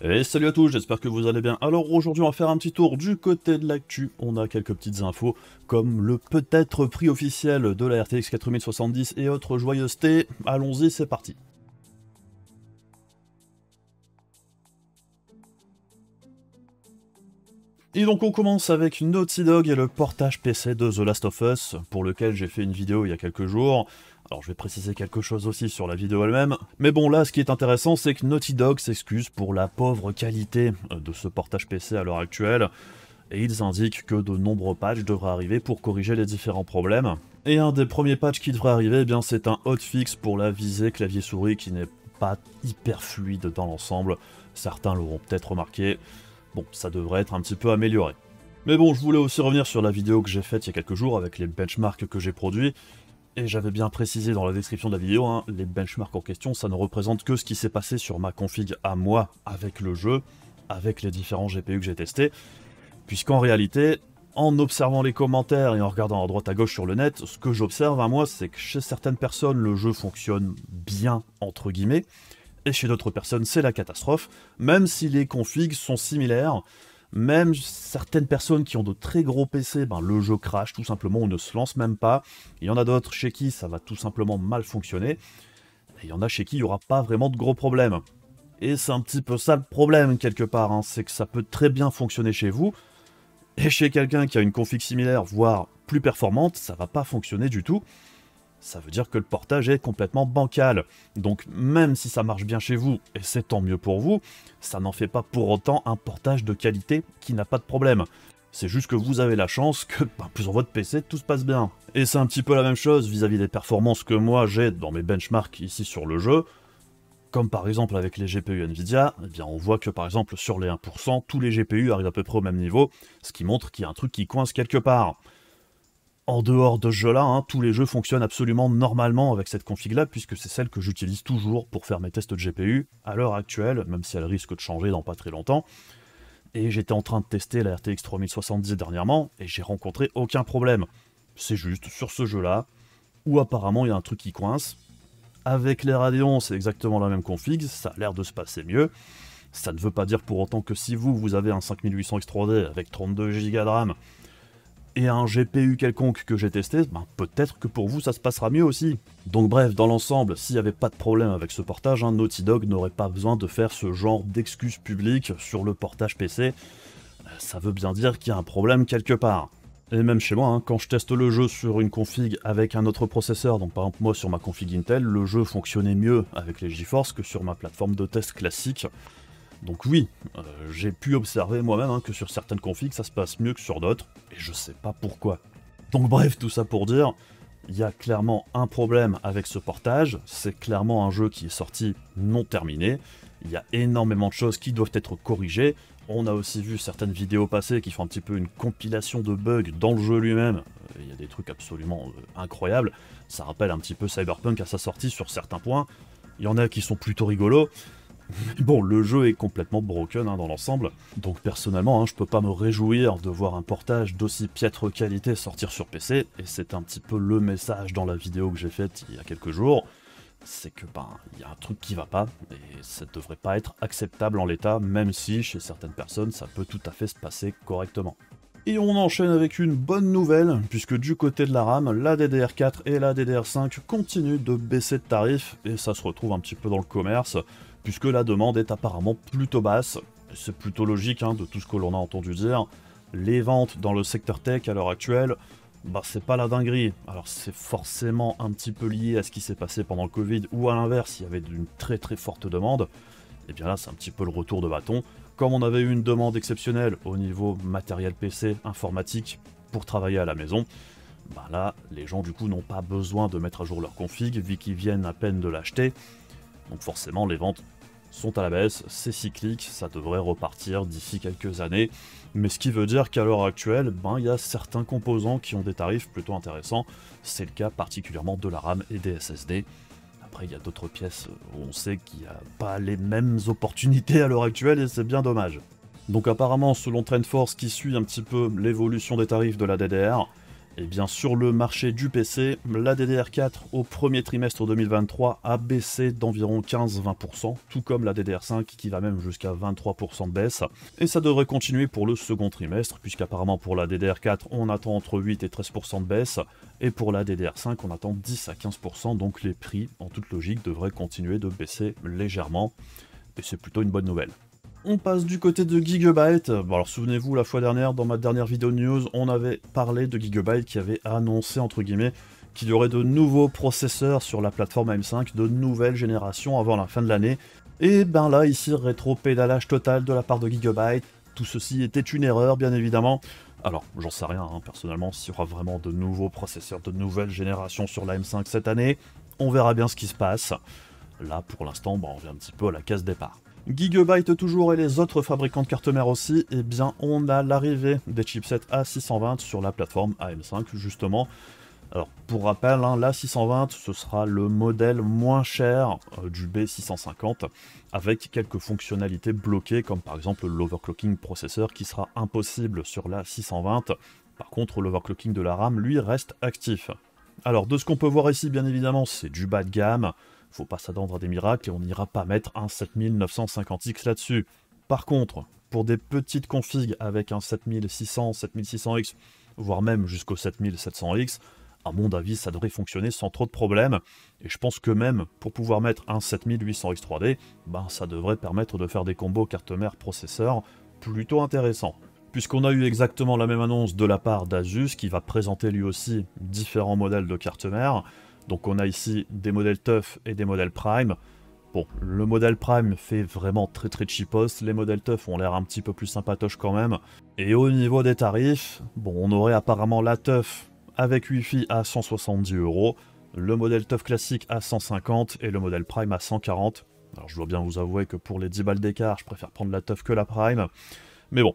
Et salut à tous, j'espère que vous allez bien. Alors aujourd'hui on va faire un petit tour du côté de l'actu. On a quelques petites infos comme le peut-être prix officiel de la RTX 4070 et autres joyeusetés. Allons-y, c'est parti. Et donc on commence avec Naughty Dog et le portage PC de The Last of Us, pour lequel j'ai fait une vidéo il y a quelques jours. Alors je vais préciser quelque chose aussi sur la vidéo elle-même. Mais bon là, ce qui est intéressant, c'est que Naughty Dog s'excuse pour la pauvre qualité de ce portage PC à l'heure actuelle. Et ils indiquent que de nombreux patchs devraient arriver pour corriger les différents problèmes. Et un des premiers patchs qui devrait arriver, eh bien c'est un hotfix pour la visée clavier-souris qui n'est pas hyper fluide dans l'ensemble. Certains l'auront peut-être remarqué. Bon, ça devrait être un petit peu amélioré. Mais bon, je voulais aussi revenir sur la vidéo que j'ai faite il y a quelques jours avec les benchmarks que j'ai produits. Et j'avais bien précisé dans la description de la vidéo, hein, les benchmarks en question, ça ne représente que ce qui s'est passé sur ma config à moi avec le jeu, avec les différents GPU que j'ai testés. Puisqu'en réalité, en observant les commentaires et en regardant à droite à gauche sur le net, ce que j'observe à moi, c'est que chez certaines personnes, le jeu fonctionne bien, entre guillemets, et chez d'autres personnes, c'est la catastrophe, même si les configs sont similaires. Même certaines personnes qui ont de très gros PC, ben, le jeu crash tout simplement, on ne se lance même pas. Il y en a d'autres chez qui ça va tout simplement mal fonctionner. Et il y en a chez qui il n'y aura pas vraiment de gros problèmes. Et c'est un petit peu ça le problème quelque part, hein, c'est que ça peut très bien fonctionner chez vous. Et chez quelqu'un qui a une config similaire, voire plus performante, ça va pas fonctionner du tout. Ça veut dire que le portage est complètement bancal. Donc même si ça marche bien chez vous, et c'est tant mieux pour vous, ça n'en fait pas pour autant un portage de qualité qui n'a pas de problème. C'est juste que vous avez la chance que sur votre PC tout se passe bien. Et c'est un petit peu la même chose vis-à-vis des performances que moi j'ai dans mes benchmarks ici sur le jeu. Comme par exemple avec les GPU Nvidia, eh bien on voit que par exemple sur les 1%, tous les GPU arrivent à peu près au même niveau, ce qui montre qu'il y a un truc qui coince quelque part. En dehors de ce jeu-là, hein, tous les jeux fonctionnent absolument normalement avec cette config-là, puisque c'est celle que j'utilise toujours pour faire mes tests de GPU, à l'heure actuelle, même si elle risque de changer dans pas très longtemps. Et j'étais en train de tester la RTX 3070 dernièrement, et j'ai rencontré aucun problème. C'est juste sur ce jeu-là, où apparemment il y a un truc qui coince. Avec les Radeon, c'est exactement la même config, ça a l'air de se passer mieux. Ça ne veut pas dire pour autant que si vous avez un 5800 X3D avec 32 Go de RAM, et un GPU quelconque que j'ai testé, ben peut-être que pour vous ça se passera mieux aussi. Donc bref, dans l'ensemble, s'il n'y avait pas de problème avec ce portage, hein, Naughty Dog n'aurait pas besoin de faire ce genre d'excuses publiques sur le portage PC. Ça veut bien dire qu'il y a un problème quelque part. Et même chez moi, hein, quand je teste le jeu sur une config avec un autre processeur, donc par exemple moi sur ma config Intel, le jeu fonctionnait mieux avec les GeForce que sur ma plateforme de test classique. Donc oui, j'ai pu observer moi-même hein, que sur certaines configs ça se passe mieux que sur d'autres, et je sais pas pourquoi. Donc bref, tout ça pour dire, il y a clairement un problème avec ce portage, c'est clairement un jeu qui est sorti non terminé, il y a énormément de choses qui doivent être corrigées, on a aussi vu certaines vidéos passées qui font un petit peu une compilation de bugs dans le jeu lui-même, il y a des trucs absolument incroyables, ça rappelle un petit peu Cyberpunk à sa sortie sur certains points, il y en a qui sont plutôt rigolos. Bon, le jeu est complètement broken hein, dans l'ensemble, donc personnellement, hein, je peux pas me réjouir de voir un portage d'aussi piètre qualité sortir sur PC, et c'est un petit peu le message dans la vidéo que j'ai faite il y a quelques jours, c'est que il y a un truc qui va pas, et ça devrait pas être acceptable en l'état, même si chez certaines personnes ça peut tout à fait se passer correctement. Et on enchaîne avec une bonne nouvelle, puisque du côté de la RAM, la DDR4 et la DDR5 continuent de baisser de tarifs, et ça se retrouve un petit peu dans le commerce, puisque la demande est apparemment plutôt basse. C'est plutôt logique hein, de tout ce que l'on a entendu dire. Les ventes dans le secteur tech à l'heure actuelle, c'est pas la dinguerie. Alors c'est forcément un petit peu lié à ce qui s'est passé pendant le Covid, ou à l'inverse, il y avait une très très forte demande. Et bien là c'est un petit peu le retour de bâton. Comme on avait eu une demande exceptionnelle au niveau matériel PC, informatique, pour travailler à la maison, là les gens du coup n'ont pas besoin de mettre à jour leur config, vu qu'ils viennent à peine de l'acheter. Donc forcément les ventes sont à la baisse, c'est cyclique, ça devrait repartir d'ici quelques années, mais ce qui veut dire qu'à l'heure actuelle, il y a certains composants qui ont des tarifs plutôt intéressants, c'est le cas particulièrement de la RAM et des SSD. Après il y a d'autres pièces où on sait qu'il n'y a pas les mêmes opportunités à l'heure actuelle et c'est bien dommage. Donc apparemment selon TrendForce qui suit un petit peu l'évolution des tarifs de la DDR, Et bien sur le marché du PC, la DDR4 au premier trimestre 2023 a baissé d'environ 15-20%, tout comme la DDR5 qui va même jusqu'à 23% de baisse. Et ça devrait continuer pour le second trimestre, puisqu'apparemment pour la DDR4 on attend entre 8 et 13% de baisse, et pour la DDR5 on attend 10 à 15%, donc les prix en toute logique devraient continuer de baisser légèrement, et c'est plutôt une bonne nouvelle. On passe du côté de Gigabyte. Bon, alors souvenez-vous, la fois dernière, dans ma dernière vidéo news, on avait parlé de Gigabyte qui avait annoncé, entre guillemets, qu'il y aurait de nouveaux processeurs sur la plateforme AM5 de nouvelle génération avant la fin de l'année. Et ben là, ici, rétro-pédalage total de la part de Gigabyte. Tout ceci était une erreur, bien évidemment. Alors, j'en sais rien, hein, personnellement, s'il y aura vraiment de nouveaux processeurs de nouvelle génération sur la M5 cette année. On verra bien ce qui se passe. Là, pour l'instant, on vient un petit peu à la case départ. Gigabyte toujours et les autres fabricants de cartes mères aussi, eh bien on a l'arrivée des chipsets A620 sur la plateforme AM5 justement. Alors pour rappel, hein, l'A620 ce sera le modèle moins cher du B650 avec quelques fonctionnalités bloquées comme par exemple l'overclocking processeur qui sera impossible sur l'A620. Par contre l'overclocking de la RAM lui reste actif. Alors de ce qu'on peut voir ici bien évidemment c'est du bas de gamme. Faut pas s'attendre à des miracles et on n'ira pas mettre un 7950X là-dessus. Par contre, pour des petites configs avec un 7600, 7600X, voire même jusqu'au 7700X, à mon avis, ça devrait fonctionner sans trop de problèmes. Et je pense que même pour pouvoir mettre un 7800X 3D, ça devrait permettre de faire des combos carte mère processeur plutôt intéressants. Puisqu'on a eu exactement la même annonce de la part d'Asus qui va présenter lui aussi différents modèles de carte mère. Donc on a ici des modèles TUF et des modèles Prime. Bon, le modèle Prime fait vraiment très cheapos, les modèles TUF ont l'air un petit peu plus sympatoches quand même. Et au niveau des tarifs, bon, on aurait apparemment la TUF avec Wi-Fi à 170 €, le modèle TUF classique à 150 et le modèle Prime à 140. Alors je dois bien vous avouer que pour les 10 balles d'écart, je préfère prendre la TUF que la Prime. Mais bon,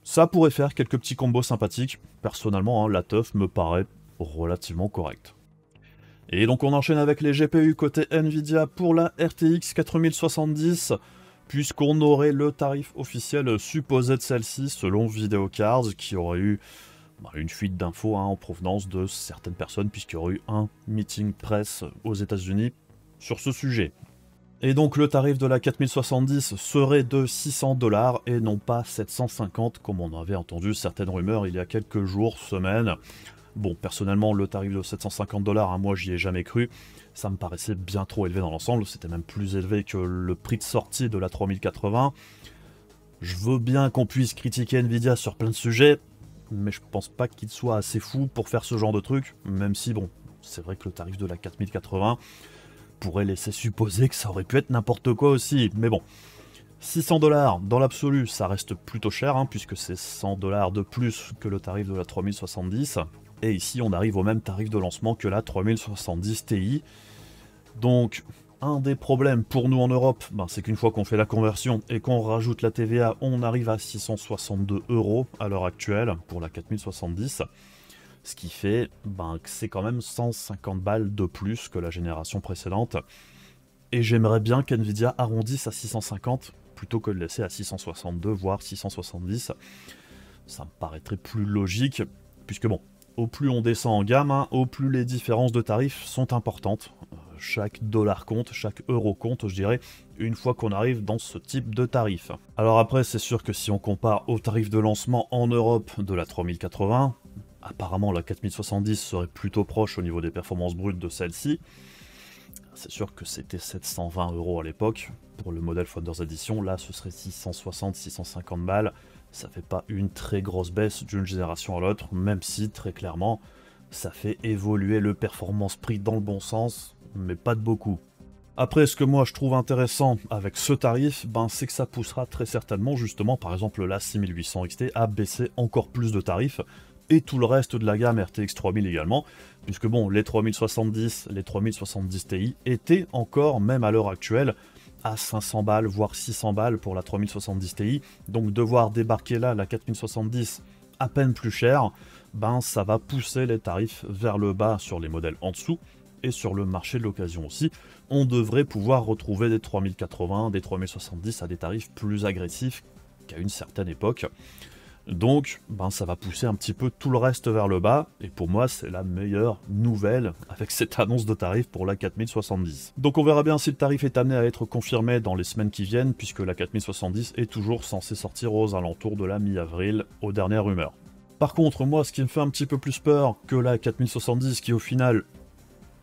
ça pourrait faire quelques petits combos sympathiques. Personnellement, hein, la TUF me paraît relativement correcte. Et donc on enchaîne avec les GPU côté Nvidia pour la RTX 4070, puisqu'on aurait le tarif officiel supposé de celle-ci selon Videocard, qui aurait eu une fuite d'infos en provenance de certaines personnes, puisqu'il y aurait eu un meeting presse aux États-Unis sur ce sujet. Et donc le tarif de la 4070 serait de 600 $ et non pas 750 comme on avait entendu certaines rumeurs il y a quelques jours, semaines. Bon, personnellement, le tarif de 750 $, moi j'y ai jamais cru. Ça me paraissait bien trop élevé dans l'ensemble, c'était même plus élevé que le prix de sortie de la 3080. Je veux bien qu'on puisse critiquer Nvidia sur plein de sujets, mais je pense pas qu'il soit assez fou pour faire ce genre de truc, même si bon, c'est vrai que le tarif de la 4080 pourrait laisser supposer que ça aurait pu être n'importe quoi aussi, mais bon. 600 $ dans l'absolu, ça reste plutôt cher, puisque c'est 100 $ de plus que le tarif de la 3070. Et ici, on arrive au même tarif de lancement que la 3070 Ti. Donc, un des problèmes pour nous en Europe, c'est qu'une fois qu'on fait la conversion et qu'on rajoute la TVA, on arrive à 662 € à l'heure actuelle pour la 4070. Ce qui fait que c'est quand même 150 balles de plus que la génération précédente. Et j'aimerais bien qu'NVIDIA arrondisse à 650 plutôt que de laisser à 662 voire 670. Ça me paraîtrait plus logique, puisque bon, au plus on descend en gamme, au plus les différences de tarifs sont importantes. Chaque dollar compte, chaque euro compte, je dirais, une fois qu'on arrive dans ce type de tarif. Alors après, c'est sûr que si on compare au tarif de lancement en Europe de la 3080, apparemment la 4070 serait plutôt proche au niveau des performances brutes de celle-ci. C'est sûr que c'était 720 € à l'époque pour le modèle Founders Edition, là ce serait 660-650 balles. Ça fait pas une très grosse baisse d'une génération à l'autre, même si très clairement ça fait évoluer le performance prix dans le bon sens, mais pas de beaucoup. Après, ce que moi je trouve intéressant avec ce tarif, c'est que ça poussera très certainement justement par exemple la 6800 XT à baisser encore plus de tarifs, et tout le reste de la gamme RTX 3000 également, puisque bon, les 3070, les 3070 Ti étaient encore, même à l'heure actuelle, à 500 balles, voire 600 balles pour la 3070 Ti, donc devoir débarquer là la 4070 à peine plus cher, ça va pousser les tarifs vers le bas sur les modèles en dessous, et sur le marché de l'occasion aussi, on devrait pouvoir retrouver des 3080, des 3070 à des tarifs plus agressifs qu'à une certaine époque. Donc, ben, ça va pousser un petit peu tout le reste vers le bas, et pour moi, c'est la meilleure nouvelle avec cette annonce de tarif pour la 4070. Donc on verra bien si le tarif est amené à être confirmé dans les semaines qui viennent, puisque la 4070 est toujours censée sortir aux alentours de la mi-avril, aux dernières rumeurs. Par contre, moi, ce qui me fait un petit peu plus peur que la 4070, qui au final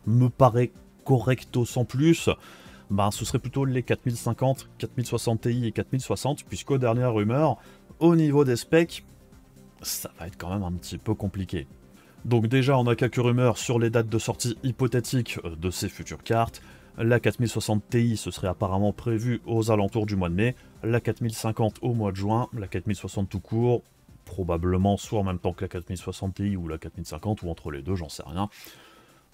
me paraît correcto sans plus, ben, ce serait plutôt les 4050, 4060 Ti et 4060, puisqu'aux dernières rumeurs, au niveau des specs, ça va être quand même un petit peu compliqué. Donc déjà, on a quelques rumeurs sur les dates de sortie hypothétiques de ces futures cartes. La 4060 Ti, ce serait apparemment prévu aux alentours du mois de mai, la 4050 au mois de juin, la 4060 tout court, probablement soit en même temps que la 4060 Ti ou la 4050, ou entre les deux, j'en sais rien.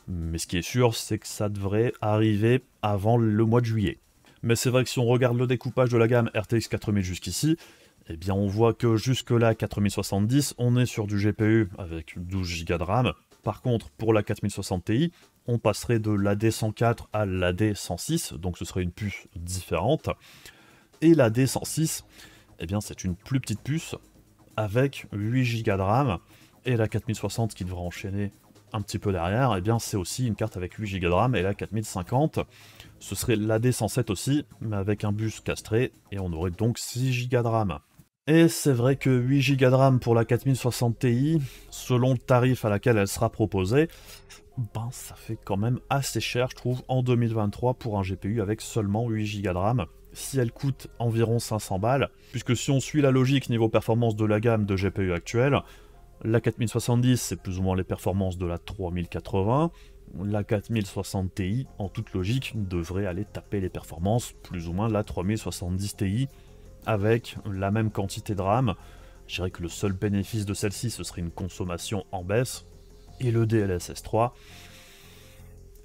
Mais ce qui est sûr, c'est que ça devrait arriver avant le mois de juillet. Mais c'est vrai que si on regarde le découpage de la gamme RTX 4000 jusqu'ici, eh bien on voit que jusque-là, 4070, on est sur du GPU avec 12 Go de RAM. Par contre, pour la 4060 Ti, on passerait de l'AD104 à l'AD106, donc ce serait une puce différente. Et l'AD106, eh bien c'est une plus petite puce avec 8 Go de RAM. Et la 4060 qui devrait enchaîner un petit peu derrière, eh bien c'est aussi une carte avec 8 Go de RAM, et la 4050, ce serait l'AD107 aussi, mais avec un bus castré, et on aurait donc 6 Go de RAM. Et c'est vrai que 8 Go de RAM pour la 4060 Ti, selon le tarif à laquelle elle sera proposée, ben ça fait quand même assez cher, je trouve, en 2023 pour un GPU avec seulement 8 Go de RAM, si elle coûte environ 500 balles, puisque si on suit la logique niveau performance de la gamme de GPU actuelle, la 4070, c'est plus ou moins les performances de la 3080. La 4060 Ti, en toute logique, devrait aller taper les performances plus ou moins de la 3070 Ti, avec la même quantité de RAM. Je dirais que le seul bénéfice de celle-ci, ce serait une consommation en baisse. Et le DLSS 3,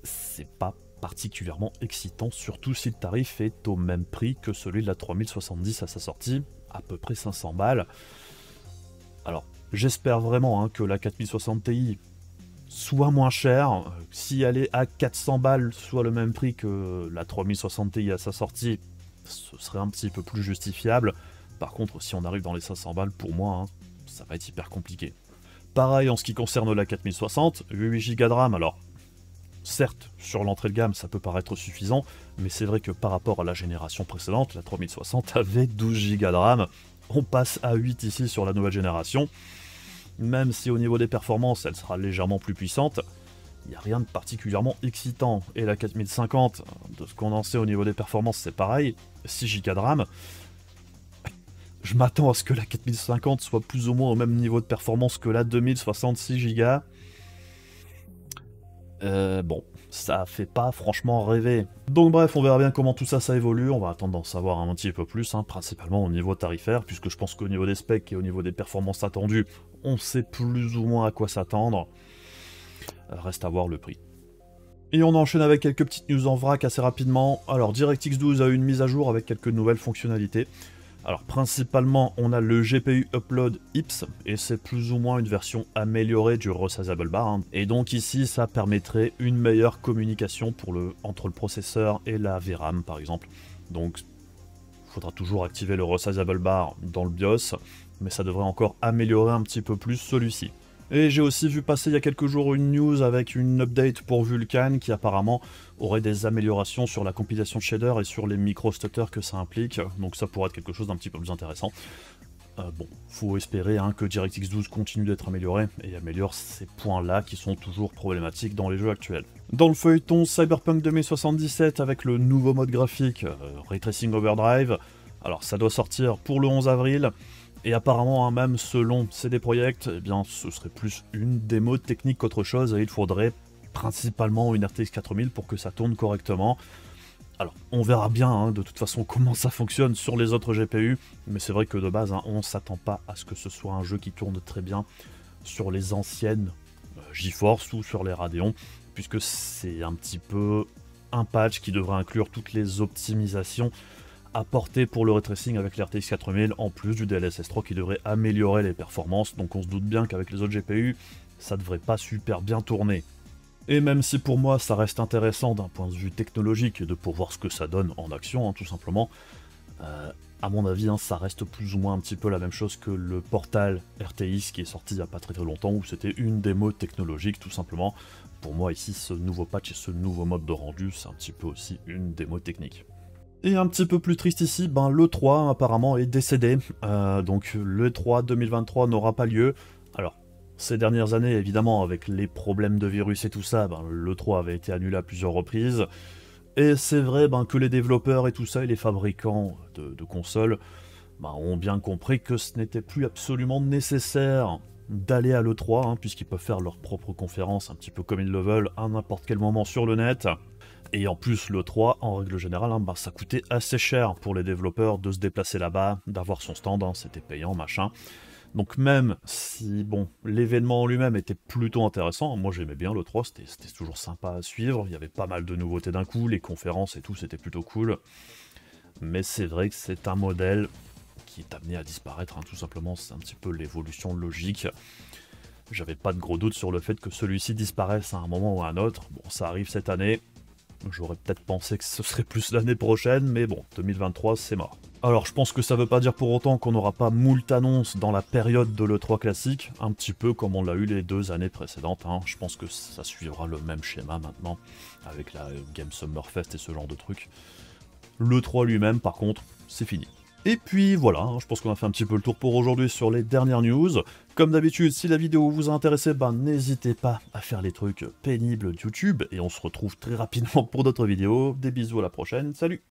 c'est pas particulièrement excitant, surtout si le tarif est au même prix que celui de la 3070 à sa sortie, à peu près 500 balles. Alors, j'espère vraiment que la 4060 Ti soit moins chère. Si elle est à 400 balles, soit le même prix que la 3060 Ti à sa sortie, ce serait un petit peu plus justifiable. Par contre, si on arrive dans les 500 balles, pour moi, ça va être hyper compliqué. Pareil en ce qui concerne la 4060, 8 Go de RAM, alors certes, sur l'entrée de gamme, ça peut paraître suffisant, mais c'est vrai que par rapport à la génération précédente, la 3060 avait 12 Go de RAM. On passe à 8 ici sur la nouvelle génération. Même si au niveau des performances, elle sera légèrement plus puissante, il n'y a rien de particulièrement excitant. Et la 4050, de ce qu'on en sait au niveau des performances, c'est pareil, 6 Go de RAM. Je m'attends à ce que la 4050 soit plus ou moins au même niveau de performance que la 2066 Go. Bon, ça fait pas franchement rêver. Donc bref, on verra bien comment tout ça, ça évolue, on va attendre d'en savoir un petit peu plus, principalement au niveau tarifaire, puisque je pense qu'au niveau des specs et au niveau des performances attendues, on sait plus ou moins à quoi s'attendre. Reste à voir le prix. Et on enchaîne avec quelques petites news en vrac assez rapidement. Alors DirectX 12 a eu une mise à jour avec quelques nouvelles fonctionnalités. Alors principalement, on a le GPU Upload IPS, et c'est plus ou moins une version améliorée du Resizable Bar. Et donc ici, ça permettrait une meilleure communication entre le processeur et la VRAM par exemple. Donc il faudra toujours activer le Resizable Bar dans le BIOS, mais ça devrait encore améliorer un petit peu plus celui-ci. Et j'ai aussi vu passer il y a quelques jours une news avec une update pour Vulkan qui apparemment aurait des améliorations sur la compilation de shaders et sur les micro-stutters que ça implique, donc ça pourrait être quelque chose d'un petit peu plus intéressant. Bon, faut espérer que DirectX 12 continue d'être amélioré et améliore ces points-là qui sont toujours problématiques dans les jeux actuels. Dans le feuilleton Cyberpunk 2077 avec le nouveau mode graphique Ray Tracing Overdrive, alors ça doit sortir pour le 11 avril, et apparemment, même selon CD Projekt, eh bien, ce serait plus une démo technique qu'autre chose, et il faudrait principalement une RTX 4000 pour que ça tourne correctement. Alors, on verra bien de toute façon comment ça fonctionne sur les autres GPU, mais c'est vrai que de base, on s'attend pas à ce que ce soit un jeu qui tourne très bien sur les anciennes GeForce ou sur les Radeon, puisque c'est un petit peu un patch qui devrait inclure toutes les optimisations apporté pour le ray tracing avec l'RTX 4000, en plus du DLSS 3 qui devrait améliorer les performances, donc on se doute bien qu'avec les autres GPU, ça devrait pas super bien tourner. Et même si pour moi ça reste intéressant d'un point de vue technologique de pour voir ce que ça donne en action, tout simplement, À mon avis, hein, ça reste plus ou moins un petit peu la même chose que le Portal RTX qui est sorti il n'y a pas très longtemps, où c'était une démo technologique tout simplement. Pour moi ici, ce nouveau patch et ce nouveau mode de rendu, c'est un petit peu aussi une démo technique. Et un petit peu plus triste ici, ben l'E3 apparemment est décédé, donc l'E3 2023 n'aura pas lieu. Alors, ces dernières années, évidemment, avec les problèmes de virus et tout ça, ben, l'E3 avait été annulé à plusieurs reprises. Et c'est vrai ben, que les développeurs et tout ça, et les fabricants de consoles, ben, ont bien compris que ce n'était plus absolument nécessaire d'aller à l'E3, hein, puisqu'ils peuvent faire leur propre conférence un petit peu comme ils le veulent à n'importe quel moment sur le net. Et en plus, l'E3, en règle générale, hein, bah, ça coûtait assez cher pour les développeurs de se déplacer là-bas, d'avoir son stand, hein, c'était payant, machin. Donc même si, bon, l'événement en lui-même était plutôt intéressant, moi j'aimais bien l'E3, c'était toujours sympa à suivre, il y avait pas mal de nouveautés d'un coup, les conférences et tout, c'était plutôt cool. Mais c'est vrai que c'est un modèle qui est amené à disparaître, hein, tout simplement, c'est un petit peu l'évolution logique. J'avais pas de gros doute sur le fait que celui-ci disparaisse à un moment ou à un autre, bon, ça arrive cette année. J'aurais peut-être pensé que ce serait plus l'année prochaine, mais bon, 2023, c'est mort. Alors, je pense que ça veut pas dire pour autant qu'on n'aura pas moult annonces dans la période de l'E3 classique, un petit peu comme on l'a eu les 2 années précédentes, hein. Je pense que ça suivra le même schéma maintenant, avec la Game Summerfest et ce genre de trucs. L'E3 lui-même, par contre, c'est fini. Et puis voilà, hein, je pense qu'on a fait un petit peu le tour pour aujourd'hui sur les dernières news. Comme d'habitude, si la vidéo vous a intéressé, ben n'hésitez pas à faire les trucs pénibles de YouTube, et on se retrouve très rapidement pour d'autres vidéos. Des bisous, à la prochaine, salut!